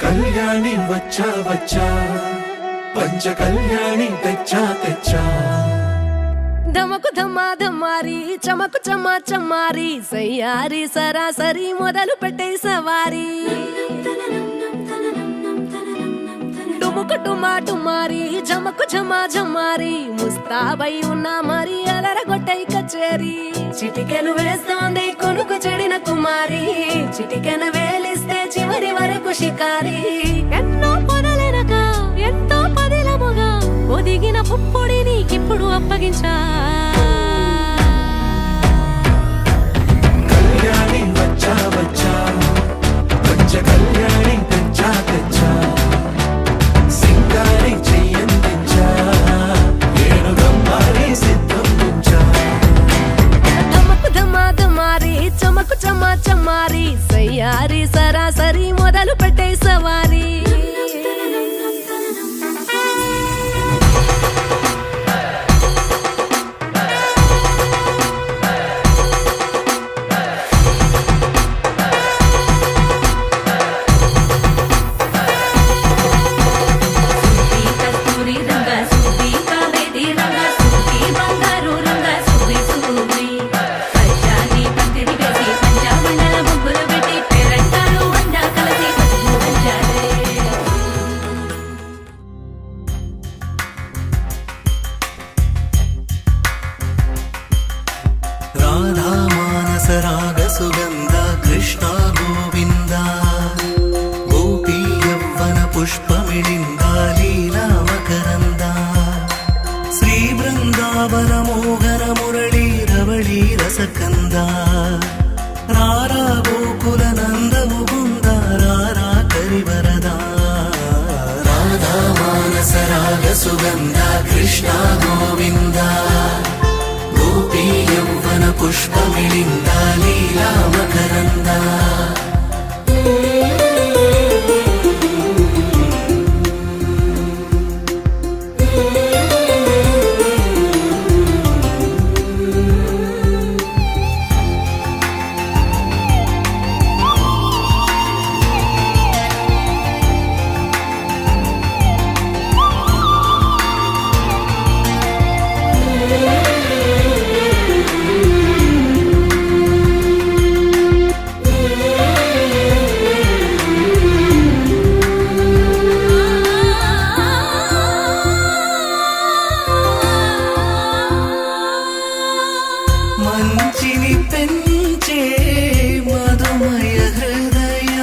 కళ్యాణి వచ్చా వచ్చా పంచ కళ్యాణి తెచ్చా తెచ్చా ధమకు ధమ్మా ధమ్మారి చమకు చమ్మా చమ్మారి సయ్యారి సరాసరి మొదలు పెట్టే సవారి టుముకు టుమా టుమారి జమకు ఝమా ఝమారి ముస్తాబై ఉన్నా మరి అలరగొట్టై కచేరి చిటికెను వేస్తోంది కొనుకు చెడిన కుమారి చిటికెను వేలిస్తే చివరి వరకు షికారి ఎన్నో పొదలెనక ఎంతో పదిలముగా ఒదిగిన పుప్పొడి నీకిప్పుడు అప్పగించా కళ్యాణి వచ్చా వచ్చా పంచ కళ్యాణి తెచ్చా తెచ్చా సింగారి చెయ్యందించా ఏనుగమ్మ సుగంధ కృష్ణ గోవింద గోపీ యౌవన పుష్పమిళింద లీలా మకరంద మంచిని పెంచే మధుమయ హృదయ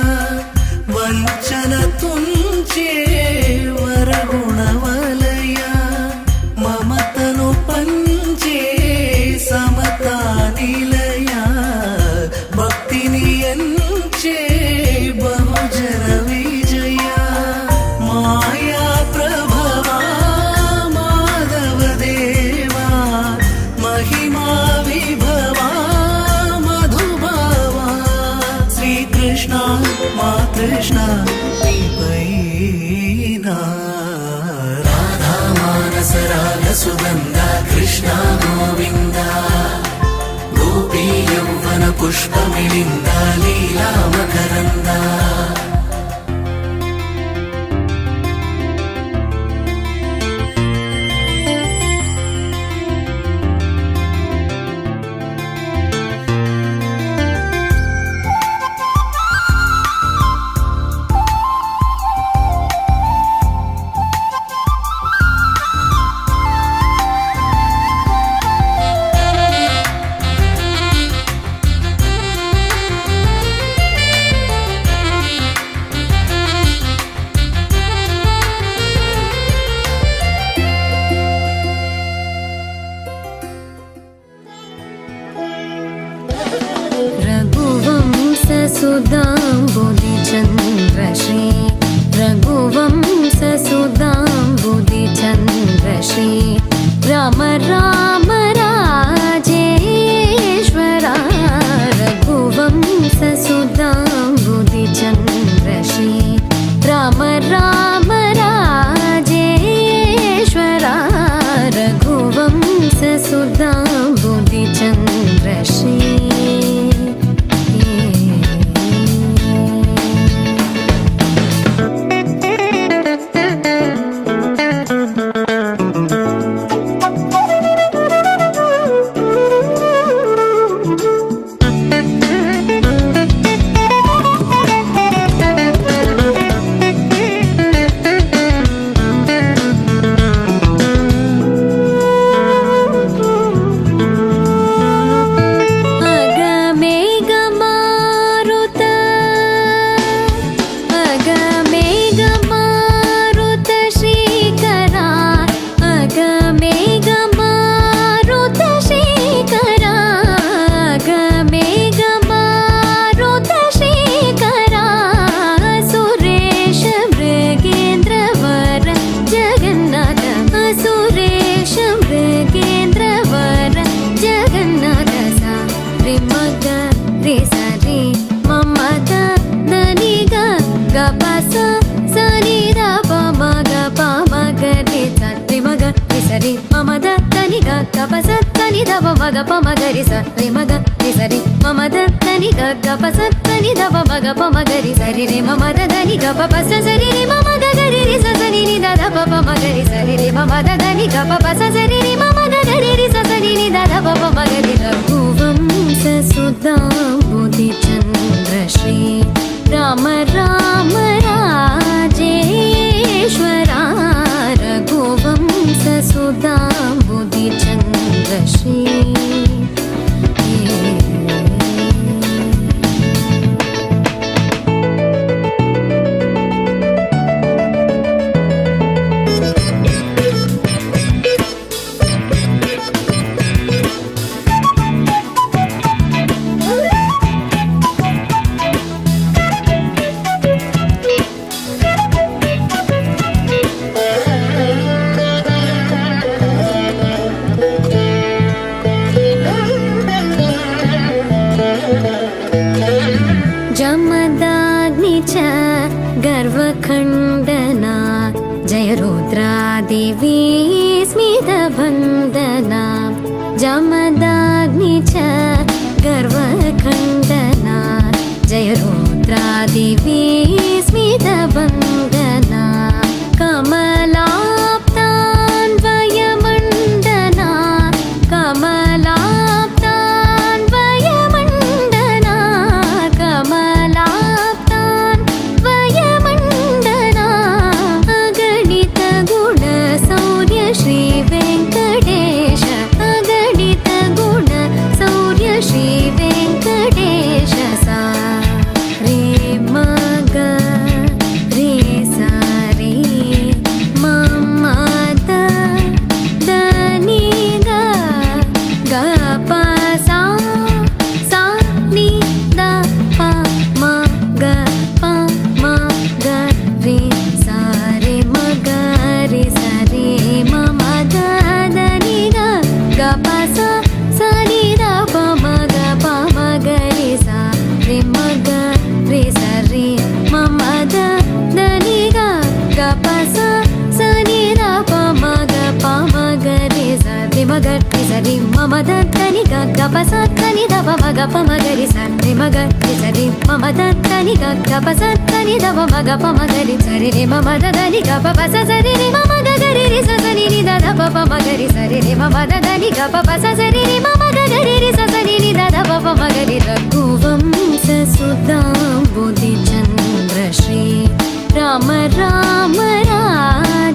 వంచన తుంచే వరగుణవలయ మమతను పంచే సమతా నిలయ భక్తిని ఎంచే బహుజన విజయ మాయా ప్రభవా మాధవ దేవా మహిమా విభవా మధుభావా శ్రీకృష్ణ మా కృష్ణ నీపైనా రాధా మానస రాగ సుగంధ కృష్ణ గోవింద గోపీ యౌవన పుష్పమిళింద లీలా మకరంద रघुवंशसुधाम्बुधिचन्द्रश्री रघुवंशसुधाम्बुधिचन्द्रश्री राम राम राजेश्वरा रघुवंशसुधाम्बुधिचन्द्रश्री राम राम राजेश्वरा रघुवंशसुधाम्बुधिचन्द्रश्री మగ పమగరి సరి మగ సరి మమ దని గ పసని దవ మగ పమగరి సరి రే మమ దని గ పస సరి రే మమ గరి రి సని ని ద ప పమగరి సరి రే మమ దని గ పస సరి రే మమ గరి రి సని ని ద ప పమగరి రఘువంశ సుధాంబుధి చంద్రశ్రీ రామ రామ రాజేశ్వరా రఘువంశ సుధాంబుధి చంద్రశ్రీ देवी स्मितवन्दना जमदाग्नि च गर्वखण्डना जय रुद्रा देवी स्मितवन्दना कमलाप्तान्वयमण्डना कमलाप्तान्वयमण्डना कमलाप्तान्वयमण्डना अगणित गुण शौर्य श्री वेङ्कटेश अगणित गुण शौर्य श्री वेङ्कटेश सा रे मग रे सा रे मम द नी ग ग प सा सा नि द प म ग प म ग रे सा रे म ग रे सा रे मम द नि ग ग प सा सा नि द प म ग प म ग रे सा रे म ग रे सा रे मम द नि ग ग प सा सा नि द प म ग प म ग रे सा रे म ग रे सा रे मम द नि ग ग प सा नि द प म ग प म ग रे सा रे म ग रे सा रे मम द नि ग ग प सा नि द प म ग प म ग रे सा रे मम द नि ग प प सा सा रे मम ग ग रे रे सा सा नि द प प म ग रे सा रे मम द नि ग प प सा सा रे मम ग ग रे रे सा सा नि द प प म ग रे रघुवंश सुदाम्बुदि चन्द्र श्री राम राम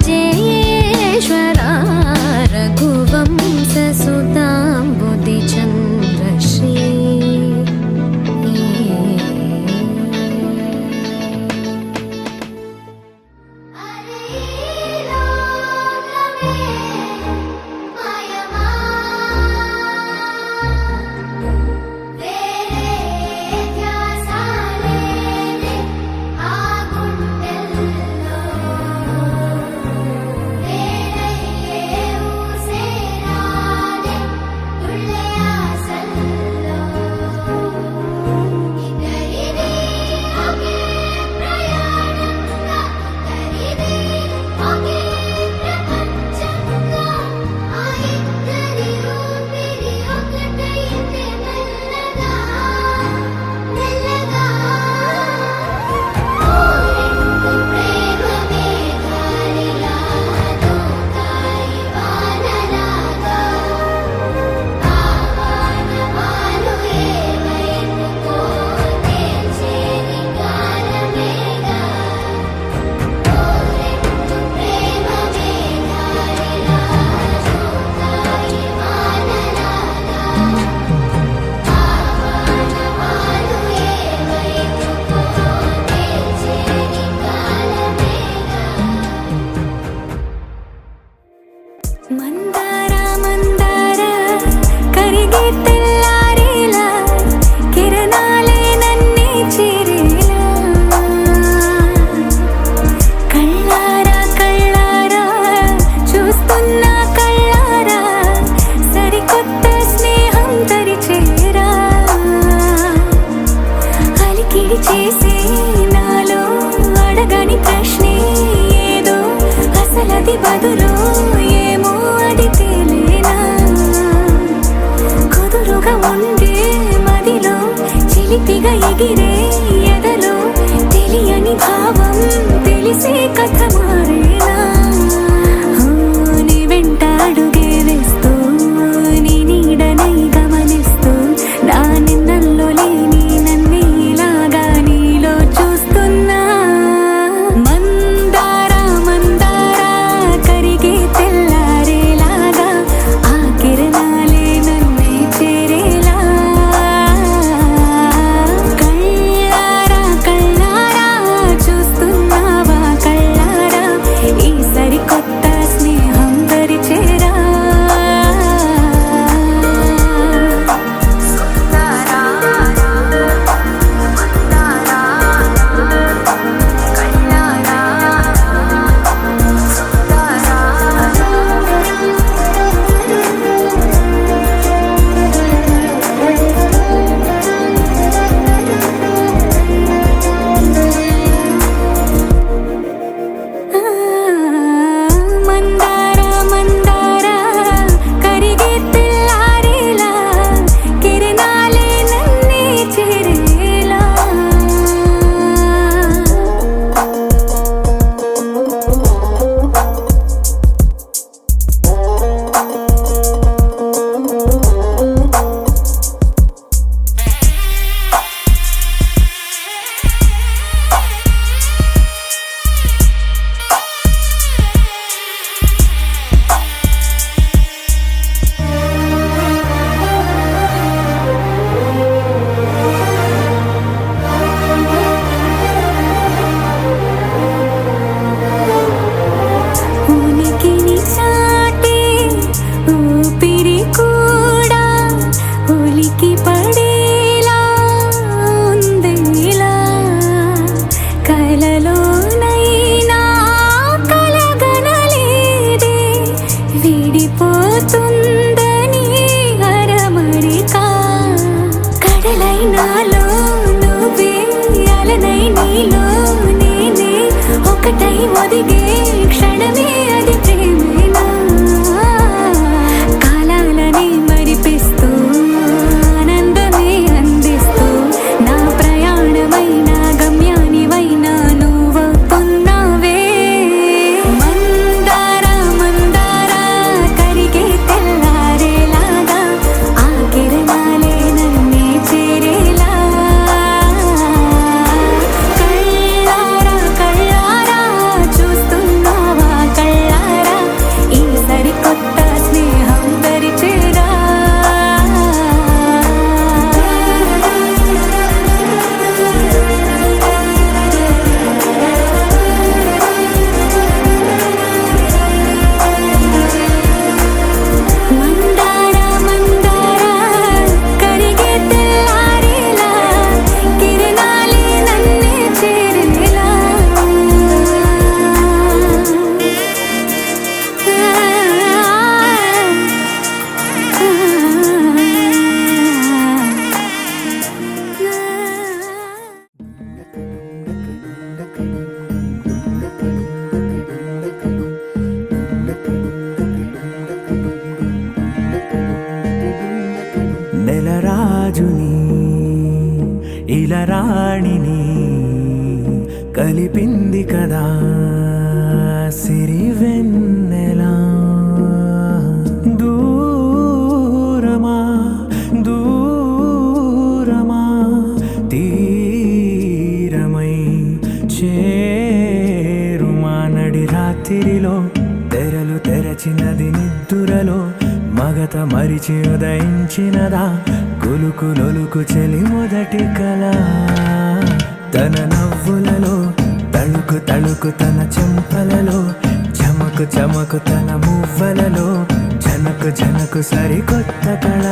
राजेश्वरा रघुवंश सुदाम्बुदि चन्द्र श्री ಮಂದಾರ ಮಂದಾರ ಕರಿಗೆ ತೆಲ್ಲಾರಿಲ ಕಿರಣಾಲೆ ನನ್ನೆ ಚಿರಿಲ కళ్ళార కళ్ళార చూస్తున్నా కళ్ళార సరికొత్త స్నేహం తరిచేరా అలికిడి చేసి నాలో అడగని ప్రశ్నే ఏదో అసలది బదులు ఏమో అది తేలేనా కుదురుగా ఉండే మదిలో చిలిపిగా ఎగిరే ఎదలో తెలియని భావం తెలిసే కథ మారేనా నీ వెంట అడుగే వేస్తూ నీ నీడనై గమనిస్తూ నా నిన్నల్లో లేని నన్నే ఇలాగా నీలో చూస్తున్నా మందార మందార కరిగే తెల్లారేలాగా ఆ కిరణాలే నన్నే చేరేలా కళ్ళారా కళ్ళారా చూస్తున్నావా కళ్ళారా అవుతుందని అరమరిక కడలైనాలో నువ్వే అలనై నీలో నేనే ఒకటై ఒదిగే క్షణమే అది ప్రేమేనా కాలాలని మరిపిస్తూ ఆనందమే అందిస్తూ నా ప్రయాణమైన గమ్యానివైనా నువ్వవుతున్నావే మందార మందార కరిగే తెల్లారేలాగా ఆ కిరణాలే నన్నే చేరేలా కళ్ళారా కళ్ళారా చూస్తున్నావా కళ్ళారా ఈ సరికొత్త స్నేహం దరిచేరా మందార మందార కరిగే తెల్లారేలా కిరణాలే నన్నే చేరేలా నెలరాజుని ఇలరాణిని కలిపింది కదా సిరివెన్నెలా దూరమా దూరమా తీరమై చేరుమా నడి రాత్రిలో తెరలు తెరచినది నిద్దురలో మగత మరిచి ఉదయించినదా కులుకు నొలుకు చెలి మొదటి కళ తన నవ్వులలో తళుకు తళుకు తన చెంపలలో చమకు చమకు తన మువ్వలలో జనకు జనకు సరికొత్త కళ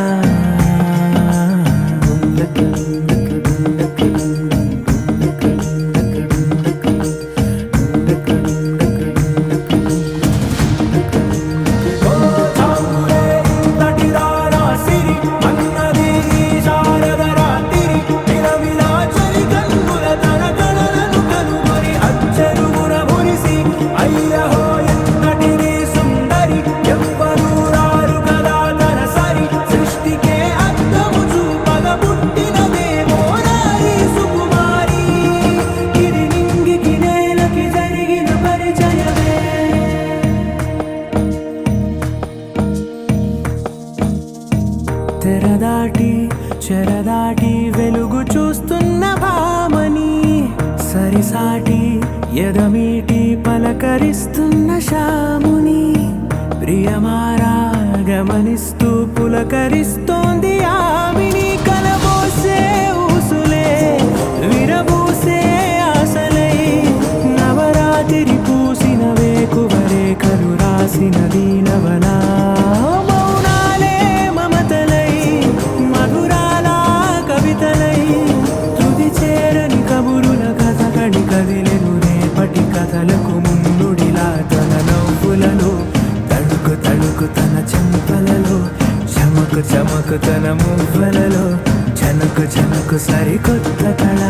తెరదాటి చెరదాటి వెలుగు చూస్తున్న భామని సరిసాటి ఎదమీటి పలకరిస్తున్న శాముని ప్రియమారా గమనిస్తూ పులకరిస్తోంది ఆమిని కలబోసే ఊసులే విరబూసే ఆశలై నవరాత్రి పూసిన వేకువరేఖలు రాసిన దీనవనా కదిలెను రేపటి కథలకు ముందుడిలా తన నవ్వులలో తడుకు తడుకు తన చెంపలలో చమకు చమకు తన మువ్వలలో జనకు జనకు సరికొత్త కళ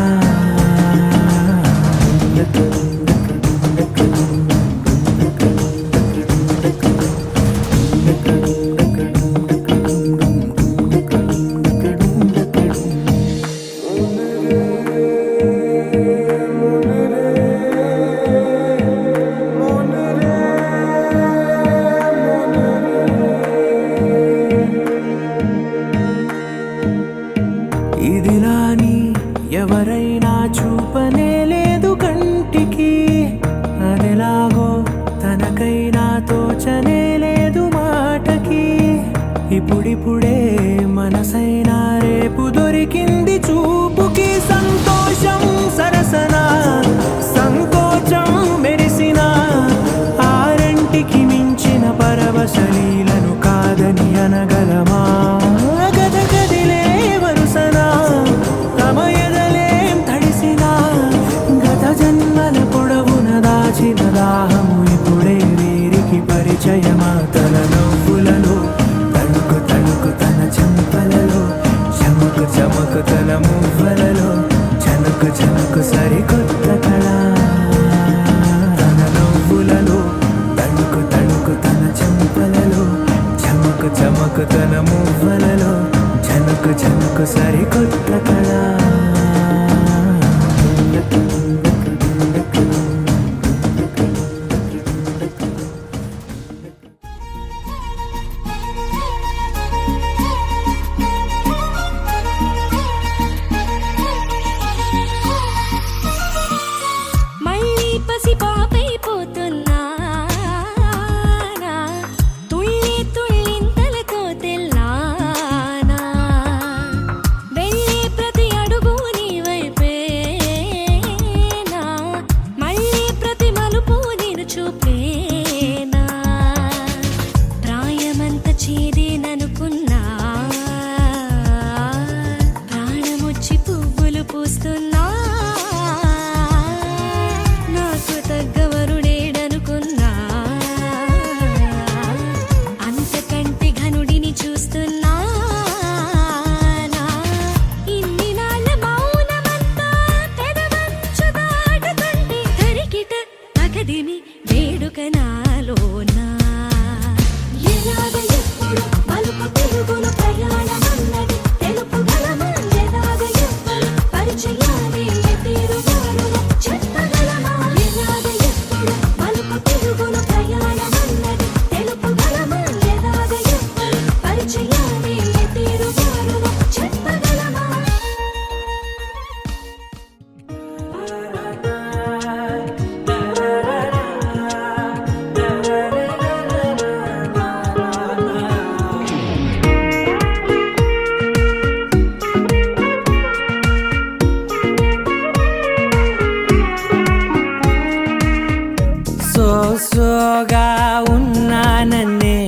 ఇదిలాని ఎవరైనా చూపనే లేదు కంటికి అదెలాగో తనకైనా తోచనే లేదు మాటకి ఇప్పుడిప్పుడే మనసైనా రేపు దొరికింది చూపుకి సంతోషం సరసన సంకోచం మెరిసిన ఆరంటికి మించిన పరవశలీలను కాదని అనగలమా గద గదిలే వరుసనా తమ ఎదలేం తడిసినా గత జన్మల పొడవున దాచిన దాహము ఇప్పుడే వీరికి పరిచయమా తన నవ్వులలో రెప్పలలో చమకు చమకు తన మువ్వలలో జనకు జనకు సరికొత్త కళ మళ్ళీ పసి పాపైపోతున్నా తుళ్ళి తుళ్ళింతలతో తెల్లానా వెళ్ళే ప్రతి అడుగు నీ వైపేనా మళ్ళీ ప్రతి మలుపు నేను చూపేనా ప్రాయమంత చేదేననుకున్నా ప్రాణమొచ్చి పువ్వులు పూస్తున్నా నాకు తగ్గవరుడేడనుకున్నా అంతకంటే ఘనుడిని చూస్తున్నా ఇన్ని నాళ్ళ మౌనమంతా పెదవంచు దాటుతుంటే తరికిట తగదిమి వేడుక నాలోనా ఎలాగ ఎప్పుడు మలుపు తిరుగులు ప్రయాణమన్నది తెలుపుగలమా ఎలాగ ఎప్పుడు పరిచయాలే తీరుగారులు చెప్పగలమా ఎలాగ ఎప్పుడు మలుపు తిరుగులు ప్రయాణమన్నది తెలుపుగలమా ఎలాగ ఎప్పుడు పరిచయాలే తీరుగారులు చెప్పగలమా సోగా ఉన్నానన్నే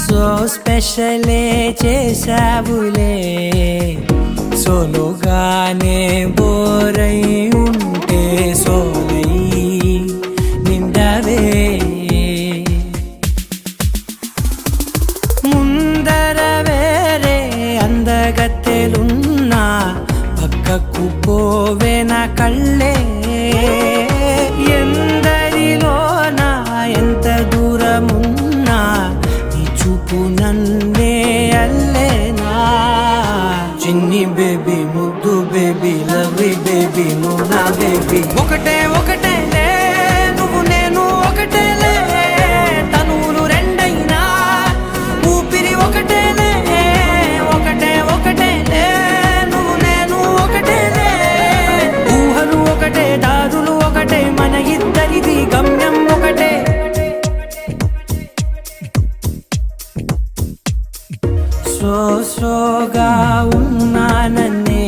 సో స్పెషలే చేసావులే సోలోగానే బోరై ఉంటే సోలై నిండవే ముందర వేరే అందగత్తెలున్నా పక్కకు పోవే నా కళ్ళే ఎందరిలోనా ఎంత దూరమున్నా నీ చూపు నన్నే అల్లేనా చిన్ని బేబీ ముద్దు బేబీ లవ్లీ బేబీ నువ్వు నా బేబీ ఒకటే ఒకటేలే నువ్వు నేను ఒకటేలే తనువులు రెండైనా ఊపిరి ఒకటేలే ఒకటే ఒకటేలే నువ్వు నేను ఒకటేలే ఊహలు ఒకటే దారులు ఒకటే మన ఇద్దరిది గమ్యం ఒకటే సోగా ఉన్నానన్నే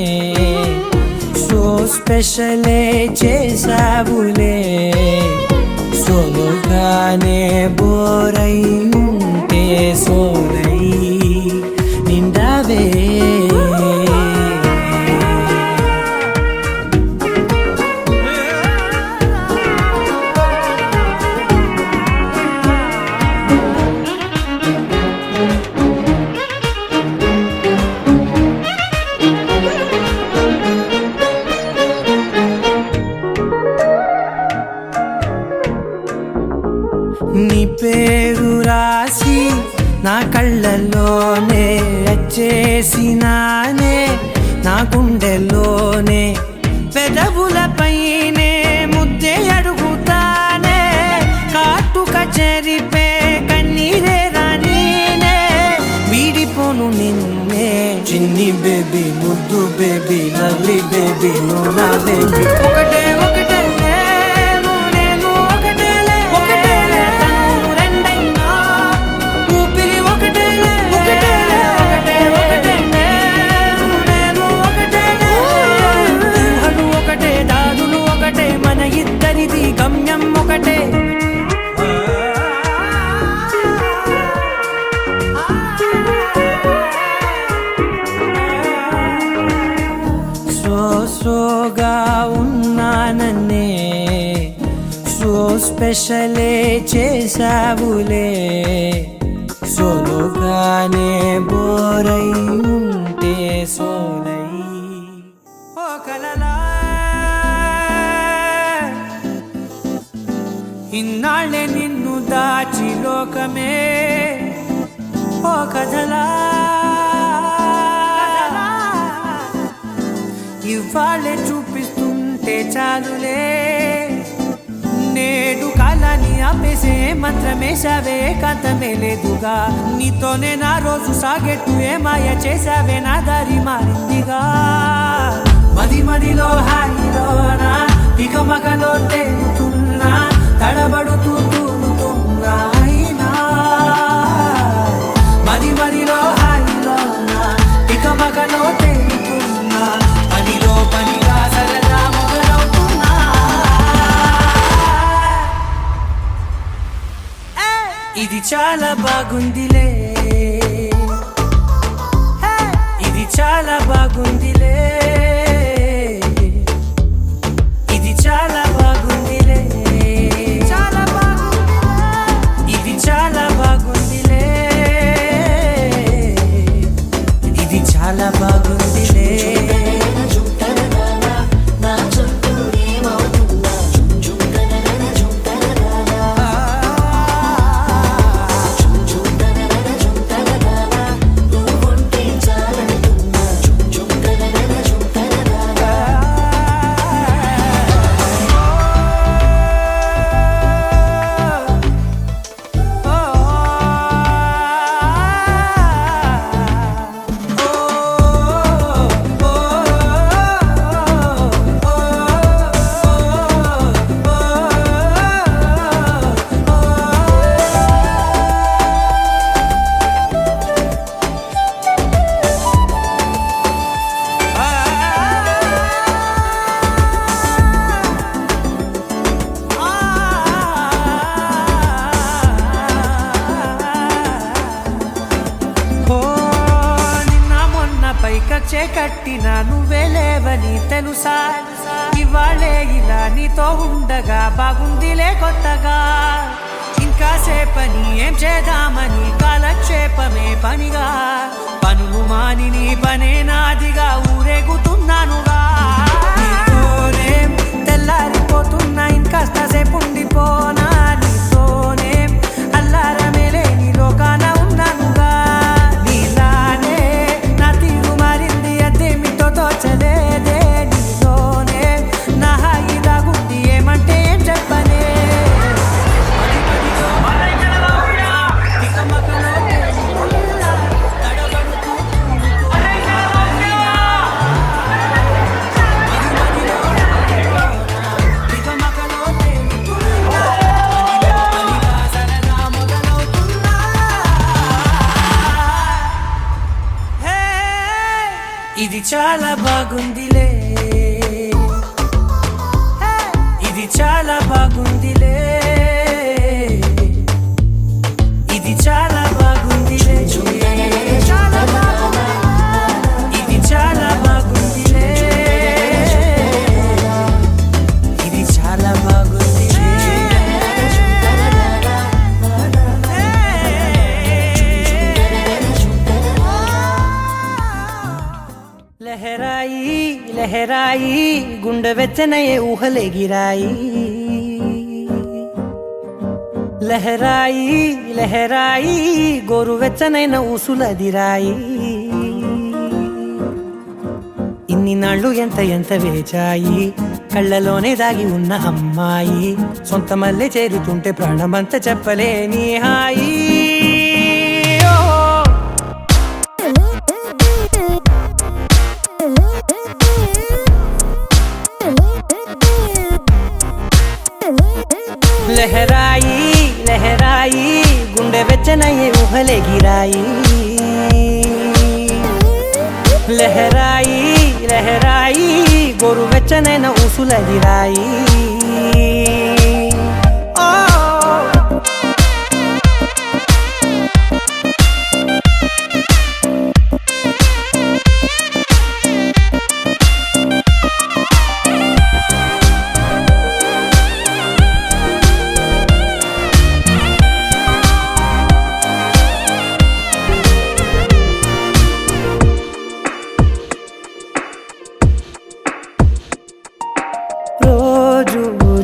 సో స్పెషలే చేసావులే సోలోగానే బోరై ఉంటే సోలై నిండవే నీ పేరు రాసి నా కళ్ళల్లోనే వచ్చేసినానే నా గుండెల్లోనే పెదవులపైనే ముద్దే అడుగుతానే కాటుక చెరిపే కన్నీరే రానీనే వీడిపోను నిన్నే చిన్ని బేబీ ముద్దు బేబీ లవ్లీ బేబీ నువ్వు నా బేబీ ఒకటే ఒకటే ఇద్దరిది గమ్యం ఒకటే సోగా ఉన్నానన్నే సో స్పెషలే చేసావులే సోలోగానే బోరై ఉంటే సోలై ఓ కలలా ఇన్నాళ్ళే నిన్ను దాచి లోకమే ఓ కథలా ఇవాళే చూపిస్తుంటే చాలులే నేడు కాలాన్ని ఆపేసే మంత్రమేశావే కాంతమే లేదుగా నీతోనే నా రోజు సాగెట్టు ఏ మాయ చేశావే నా దారి మారిందిగా మది మదిలో హాయిలోనా ఇక మగలో తేలుతున్నా తడబడుతూ తూలుతున్నా అయినా మది మదిలో హాయిలోనా ఇక మగలో తేలుతున్నా పనిలో పనిగా సరదా మొదలవుతున్నా ఇది చాలా బాగుందిలే ఇది చాలా బాగుందిలే ఇది చాలా బాగుందిలే చాలా బాగుంది ఇది చాలా బాగుందిలే ఇది చాలా బాగుందిలే పైకచ్చే కట్టిన నువ్వే లేవని తెలుసా ఇవాళే ఇలా నీతో ఉండగా బాగుందిలే కొత్తగా ఇంకా సేపని ఏం చేద్దామని కాలక్షేపమే పనిగా పనులు మాని నీ పనే నాదిగా ఊరేగుతున్నానుగా నీతోనే తెల్లారిపోతున్నా ఇంకాస్త సేపు ఉండిపోనా నీతోనే అల్లారమే లేని లోకాన ఉన్నానుగా నీలానే నా తీరు మారింది అదేమిటో తోచలేదే నీతోనే నా హాయి దాగుంది ఏమంటే ఏం చెప్పనే ఇది చాలా బాగుందిలే ఇది చాలా బాగుందిలే ఇది చాలా బాగుందిలే చాలా బాగుంది ఇది చాలా బాగుందిలే ఇది చాలా బాగుందిలే లహరాయి లహరాయి గుండె వెచ్చనయే ఊహలే గిరాయి లహరాయి లహరాయి గోరు వెచ్చనైన ఊసులదిరాయి ఇన్ని నాళ్ళు ఎంత ఎంత వేచాయి కళ్ళలోనే దాగి ఉన్న అమ్మాయి సొంత మల్లె చేరుతుంటే ప్రాణమంత చెప్పలేని హాయి లహరాయి లహరాయి గుండె వెచ్చనయ్యే ఊహలే గిరాయి లహరాయి లహరాయి గోరు వెచ్చనైన ఊసులదిరాయి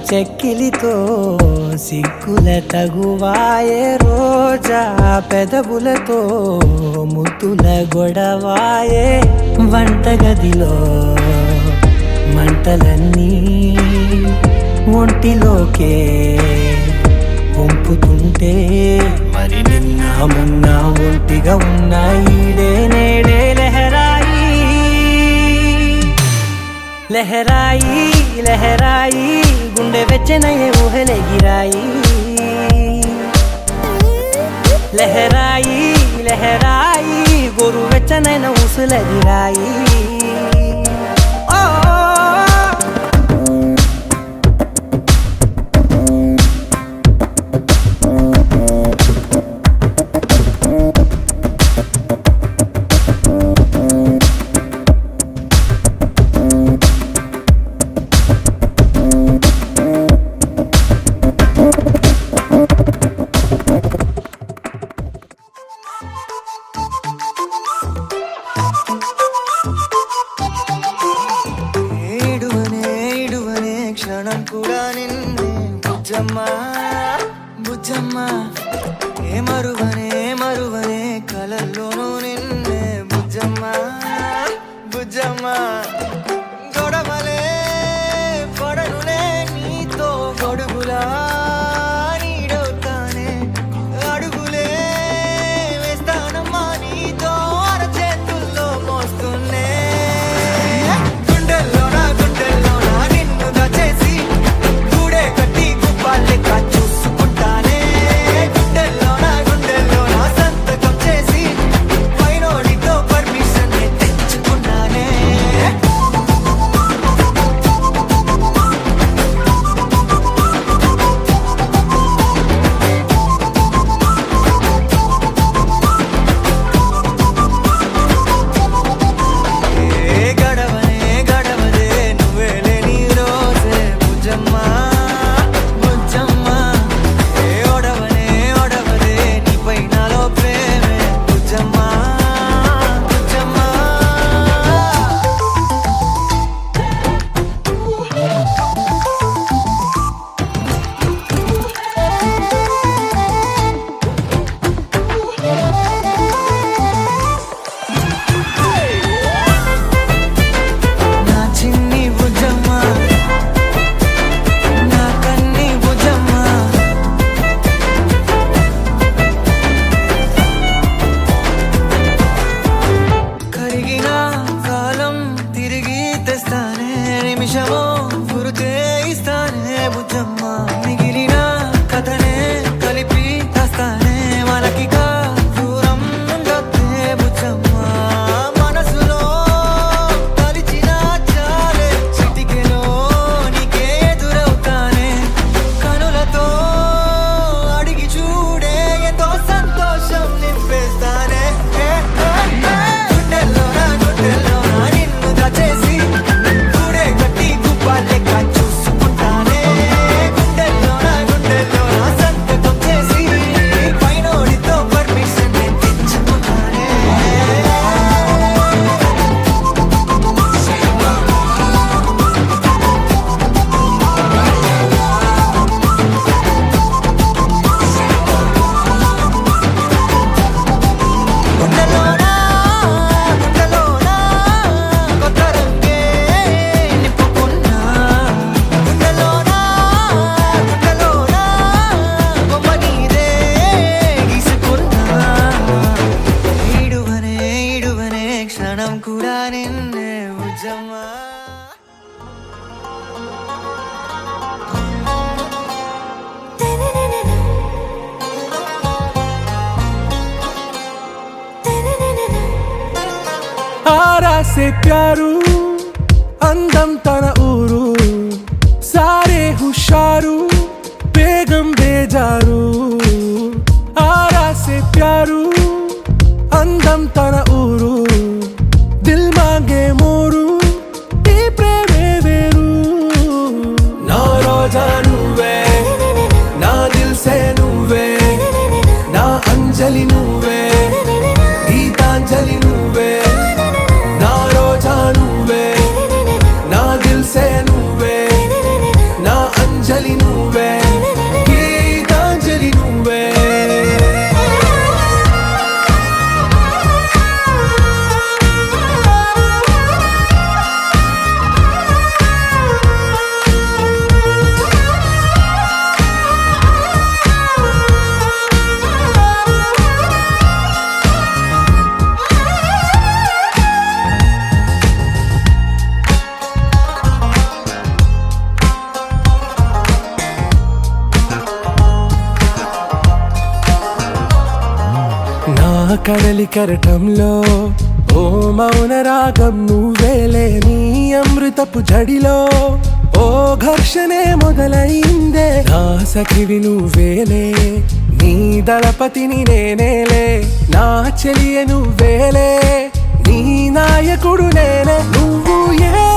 చెక్కిలితో సిగ్గుల తగువాయే రోజా పెదవులతో ముద్దుల గొడవాయే వంటగదిలో మంటలన్నీ ఒంటిలోకే వంపుతుంటే మరి నిన్న మొన్న ఒంటిగా ఉన్న ఈడే నేడే లహరాయి లహరాయి లహరాయి గుండె వెచ్చనయే ఊహలెగిరాయి లహరాయి లహరాయి గోరు వెచ్చనైన ఊసులెగిరాయి క్షణం కూడా నిన్నే బుజ్జమ్మా బుజ్జమ్మా ఏ మరువనే కలల్లోనూ నిన్నే బుజ్జమ్మా బుజ్జమ్మా గొడవలే పడనులే నీతో గొడుగులా నీడవుతానే అడుగులే వేస్తానమ్మా నీతో అరచేతుల్లో మోస్తున్నే నిమిషమో గురుతే ఇస్తానే బుజ్జమ్మ మిగిలిన కథనే కలిపి తెస్తానే మనకిగా దూరం ఉండొద్దే బుజ్జమ్మ మనసులో తలిచిన చాలే చిటికెలో నీకే ఎదురవుతానే కనులతో అడిగి చూడే ఎంతో సంతోషం నింపేస్తానే గుండెల్లోనా నిన్ను దాచేసి క్షణం కూడా నిన్నే బుజ్జమ్మా आरा से प्यारू అందం తన ఊరు సారే హుషారు బేగం బేజారు ఆరా से प्यारू అందం తన ఊరు దిల్ మాంగే మోరు ఈ ప్రేమే వేరు నా రోజా నువ్వే నా దిల్ సే నువ్వే నా అంజలి నువ్వే గీతాంజలి నువ్వే నా రోజా నువ్వే నా దిల్ సే నువ్వే నా అంజలి నువ్వే నా కడలి కెరటంలో ఓ మౌన రాగం నువ్వేలే, నీ అమృతపు జడిలో ఓ ఘర్షణే మొదలైందే. నా సఖివి నువ్వేలే, నీ దళపతిని నేనేలే, నా చెలియ నువ్వేలే, నీ నాయకుడు నేనే. నువ్వు ఏ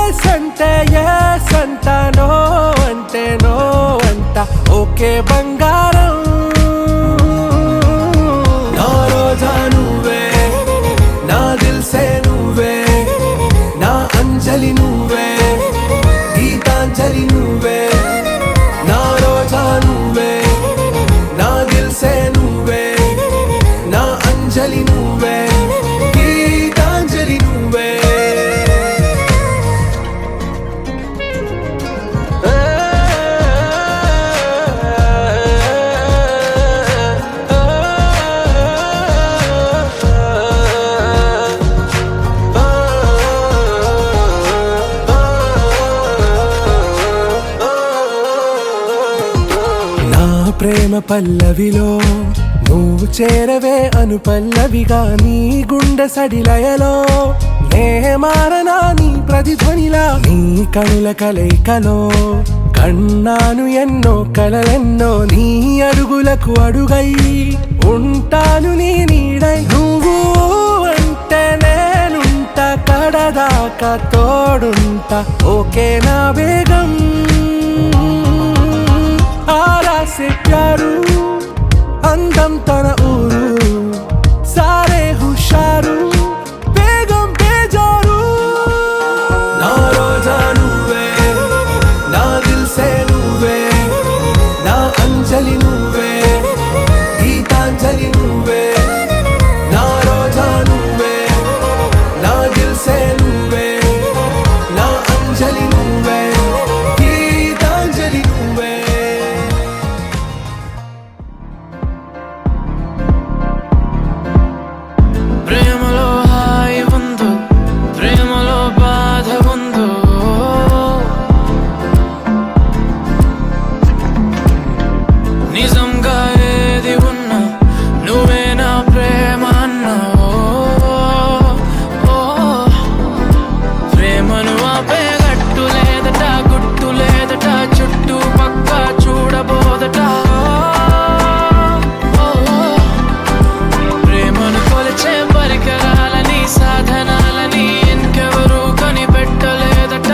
సంట నో అంటే నో అంట, ఓకే బంగారం. నా రోజా నువ్వే, నా దిల్సే నువ్వే, నా అంజలి నువ్వే, గీతాంజలి నువ్వే. నా రోజా నువ్వే, నా దిల్సే నువ్వే, నా అంజలి నువ్వే, గీతాంజలి నువ్వే. ప్రేమ పల్లవిలో నువ్వు చేరవే అను పల్లవిగా, నీ గుండె సడిలయలో నే మారనా నీ ప్రతిధ్వనిలా. నీ కనుల కలయికలో కన్నాను ఎన్నో కలలెన్నో, నీ అడుగులకు అడుగై ఉంటాను నీ నీడై. నువ్వు అంటే నేనుంట కడదాకా తోడుంటా, ఓకే నా బేగం. आरा से प्यारू అందం తన ఊరు, సారే హుషారు బేగం బేజారు. నా రోజా నువ్వే, నా దిల్సే నువ్వే, నా అంజలి నువ్వే, గీతాంజలి నువ్వే. నా రోజా నువ్వే, నా దిల్సే నువ్వే, నా అంజలి నువ్వే, గీతాంజలి నువ్వే. ప్రేమలో హాయి ఉందో, ప్రేమలో బాధ ఉందో, నిజంగా ఏది ఉన్నా నువ్వే నా ప్రేమ అన్నావు. ప్రేమను ఆపే గట్టు లేదట, గుట్టు లేదట, చుట్టూ పక్క చూడబోదట. ప్రేమను కొలిచే పరికరాలని, సాధనాలని ఇంకెవరూ కనిపెట్టలేదట.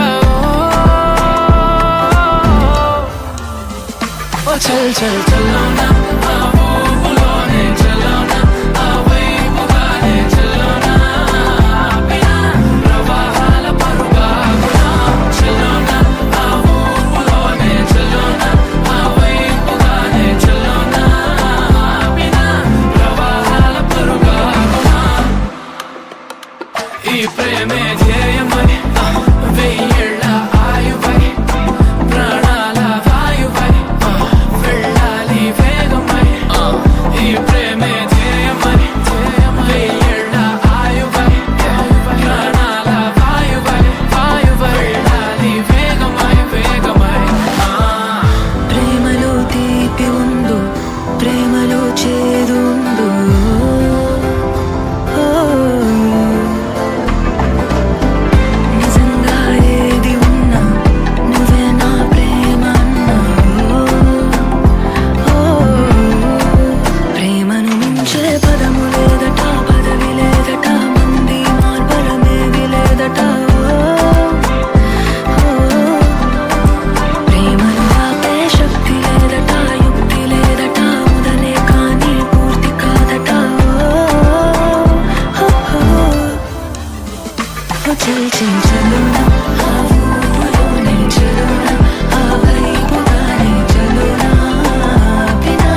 ఓ చల్ చల్ చల్లోనా, ఆ ఊపులోనే చల్లోనా, ఆ వైపుగానే చల్లోనా, ఆపినా ప్రవాహాల పరుగాగునా. చల్లోనా, ఆ ఊపులోనే చల్లోనా, ఆ వైపుగానే చల్లోనా, ఆపినా ప్రవాహాల పరుగాగునా. ఈ ప్రేమే ధ్యేయమై వెయ్యేళ్ళ ఆయువై, ప్రాణాల వాయువై వెళ్ళాలి వేగమై. ఈ ప్రేమే ధ్యేయమై వెయ్యేళ్ళ ఆయువై, ప్రాణాల వాయువై వెళ్ళాలి వేగమై వేగమై. ప్రేమలో తీపి ఉందో, ప్రేమలో చేదు ఉందో, నిజంగా ఏది ఉన్నా నువ్వే నా ప్రేమ అన్నావు. ప్రేమను మించే పదము లేదట, పదవి లేదట, మంది మార్బలమేది లేదట. ప్రేమను ఆపే శక్తి లేదట, యుక్తి లేదట, మొదలే కానీ పూర్తి కాదట. చల్ చల్ చల్లోనా, ఆ ఊపులోనే చల్లోనా, ఆ వైపుగానే చల్లోనా, ఆపినా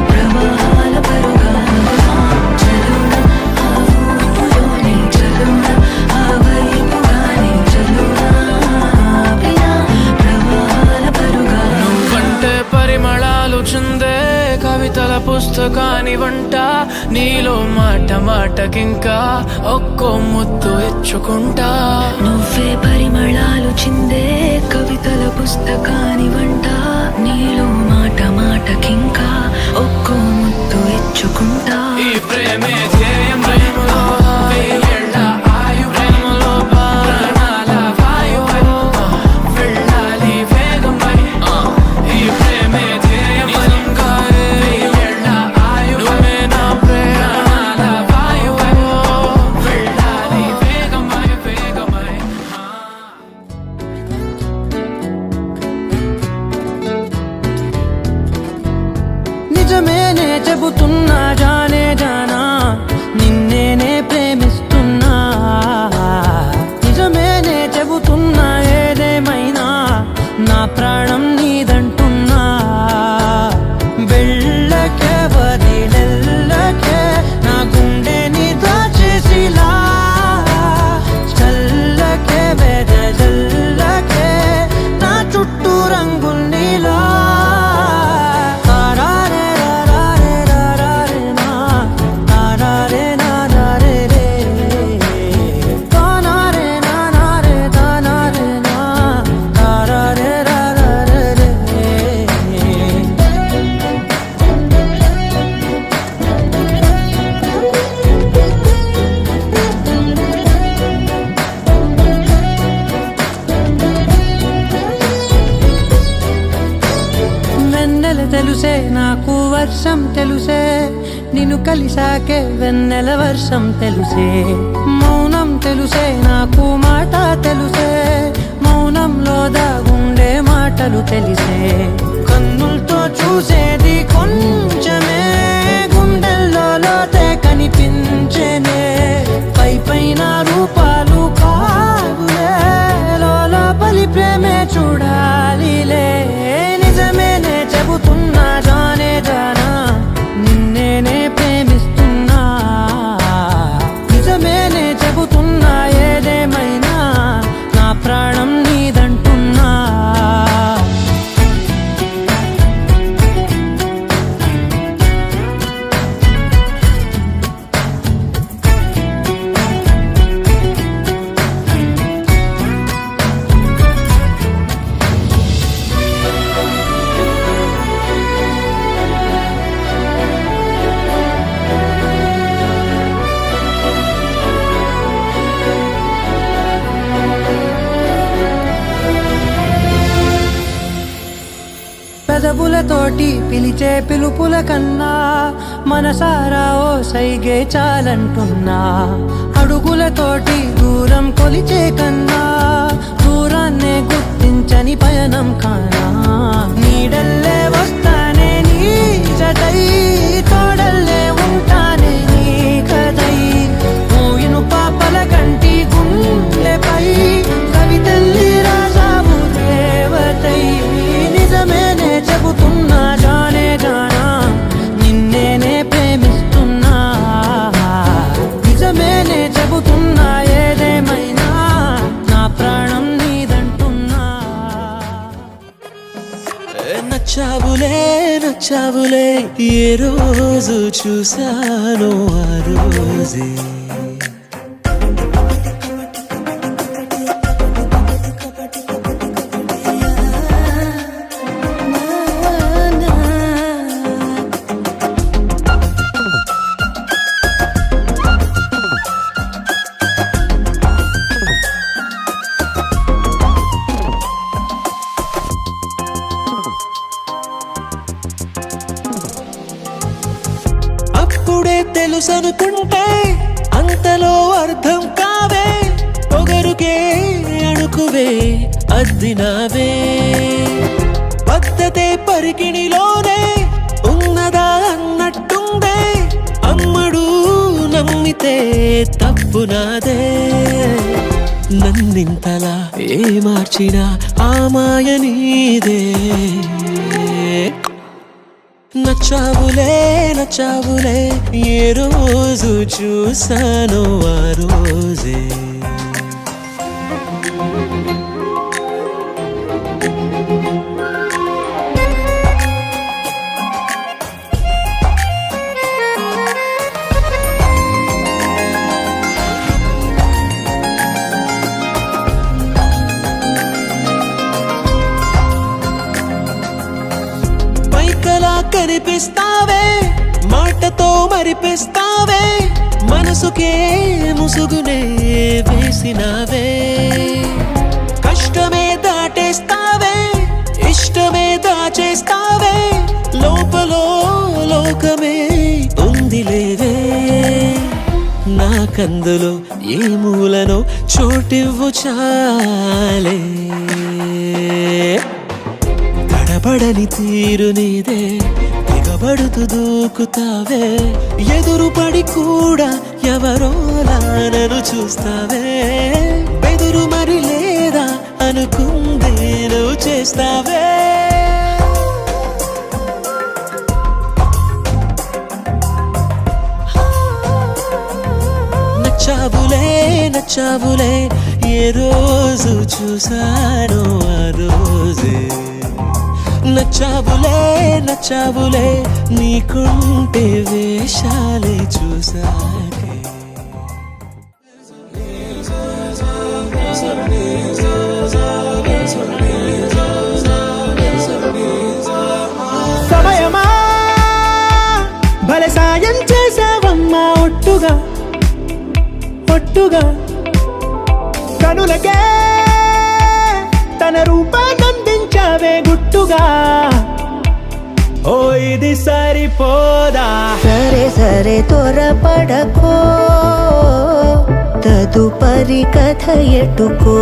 ప్రవాహాల పరుగాగునా. చల్లోనా, ఆ ఊపులోనే చల్లోనా, ఆ వైపుగానే చల్లోనా, ఆపినా ప్రవాహాల పరుగాగునా. నువ్వంటే పరిమళాలు చిందే కవితల పుస్తకాని వంట, నీలో మాట మాటకింకా ఒక్కో ముద్దు ఇచ్చుకుంటా. నువ్వే పరిమళాలు చిందే కవితల పుస్తకాని వంట, నీలో మాట మాటకింకా ఒక్కో ముద్దు ఇచ్చు. పంచుకుంటా ఈ ప్రేమే ధ్యేయం ప్రేమలో వెయ్యేళ్ళ ఆయు ప్రేమలో ప్రాణాల వాయువై వెళ్ళాలి వేగమై ఈ ప్రేమే ధ్యేయం వెయ్యేళ్ళ ఆయు నువ్వే నా ప్రాణాల వాయువై వెళ్ళాలి వేగమై వేగమై నిజమేనే చెబుతున్నా జానే జానా నిన్నేనే ప్రేమిస్తున్నా నిజమేనే చెబుతున్నా ఏదేమైనా నా ప్రాణం నీదంటున్నా వెళ్ళకే వదిలెల్లకే నా గుండెని దాచేసిలా చల్లకే వెదజల్లకే నా చుట్టూ రంగుల్నిలా వెన్నెల తెలుసే నాకు వర్షం తెలుసే నిన్ను కలిసాకే వెన్నెల వర్షం తెలుసే మౌనం తెలుసే నాకు మాట తెలుసే మౌనంలో దాగుండే మాటలు తెలిసే కన్నులతో చూసేది కొంచెమే గుండెల్లో లోతే కనిపించేనే పై పైన రూపాలు కాదులే లోపలి ప్రేమే చూడాలిలే నిజమేనే చెబుతున్నా జానే జానా నిన్నేనే ప్రేమిస్తున్నా నిజమేనే చెబుతున్నా ఏదేమైనా నా ప్రాణం నీదంటున్నా పెదవులతోటి పిలిచే పిలుపుల కన్నా మనసారా ఓ సైగే చాలంటున్నా అడుగులతోటి దూరం కొలిచే కన్నా దూరాన్నే గుర్తించని పయనం కానా నీడల్లే వస్తానే నీ జతై తోడల్లే ఉంటానే నీ కదై మూయిను పాపల కంటి గుండెపై కవితల్లి రాజావు దేవతై నిజమేనే చెబుతున్నా జానే జానా నిన్నేనే ప్రేమిస్తున్నా నిజమేనే చెబుతున్నా ఏదేమైనా నా ప్రాణం నీదంటున్నా నచ్చావులే నచ్చావులే ఏ రోజు చూశాను ఆ రోజే అప్పుడే తెలుసనుకుంటే అంతలో అర్థం కావే పొగరుకే అణుకువే అద్దినావే పద్ధతే పరికిణిలోనే ఉన్నదా అన్నట్టుందే అమ్మడు నమ్మితే తప్పు నాదే నన్నింతలా ఏ మార్చినా ఆ మాయ నీదే నచ్చావులే నచ్చావులే ఏ రోజు చూసాను ఆ రోజే కనిపిస్తావే మాటతో మరిపిస్తావే మనసుకే ముసుగునే వేసినావే కష్టమే దాటేస్తావే ఇష్టమే దాచేస్తావే లోపల లోకమే ఉందిలేవే నాకందులో ఏ మూలనో చోటివ్వు చాలే తడబడని తీరు నీదే దిగబడుతూ దూకుతావే ఎదురుపడి కూడా ఎవరోలా నన్ను చూస్తావే బెదురు మరి లేదా అనుకుందే నువ్వు చేస్తావే నచ్చావులే ఏ రోజు చూసానో ఆ రోజే నచ్చావులే నీకుంటే వేషాలే చూసాకే సమయమా భలే సాయం చేసావమ్మా ఒట్టుగా కనులకే తన రూపాన్నందించావే గుట్టుగా ఓ ఇది సరిపోదా సరే త్వరపడకో తదుపరి కథ ఎటుకో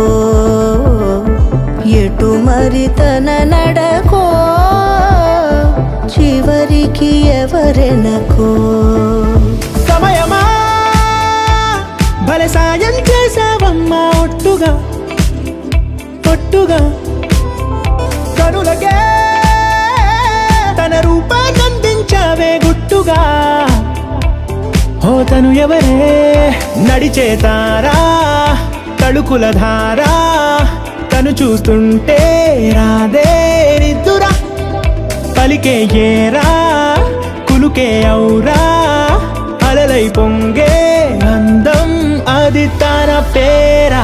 ఎటు మరి తన నడకో చివరికి ఎవరెనకో సమయమా భలే సాయం చేసావమ్మా ఒట్టుగా కనులకే తన రూపాన్నందించావే గుట్టుగా ఓ తను ఎవరే నడిచే తారా తడుకుల ధారా తను చూస్తుంటే రాదే నిద్దురా పలికే ఏరా కులుకే ఔరా అలలై పొంగే అందం అది తన పేరా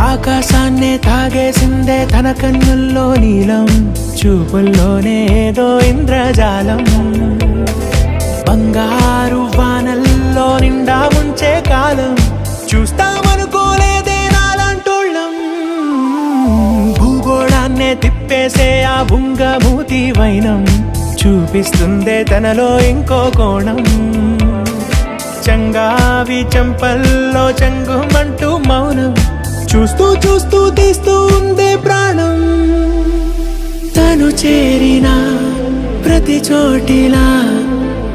ఆకాశాన్నే తాగేసిందే తన కన్నుల్లో నీలం చూపుల్లోనే ఏదో ఇంద్రజాలం బంగారు వానల్లో నిండా ముంచే కాలం చూస్తామనుకోలేదే నాలంటోళ్ళం భూగోళాన్నే తిప్పేసే ఆ బుంగమూతి వైనం చూపిస్తుందే తనలో ఇంకో కోణం చంగావి చెంపల్లో చంగుమంటూ మౌనం చూస్తూ తీస్తూ ఉందే ప్రాణం తను చేరిన ప్రతి చోటిలా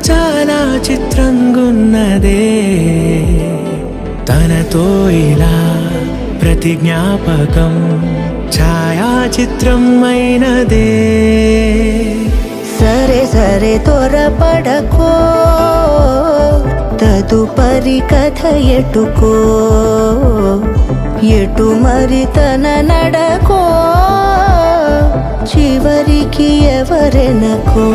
చాలా చిత్రంగున్నదే తనతో ఇలా ప్రతి జ్ఞాపకం ఛాయాచిత్రం అయినదే సరే త్వరపడకో తదుపరి కథ ఎటుకో ఎటు మరి తన నడకో చివరికి ఎవరెనకో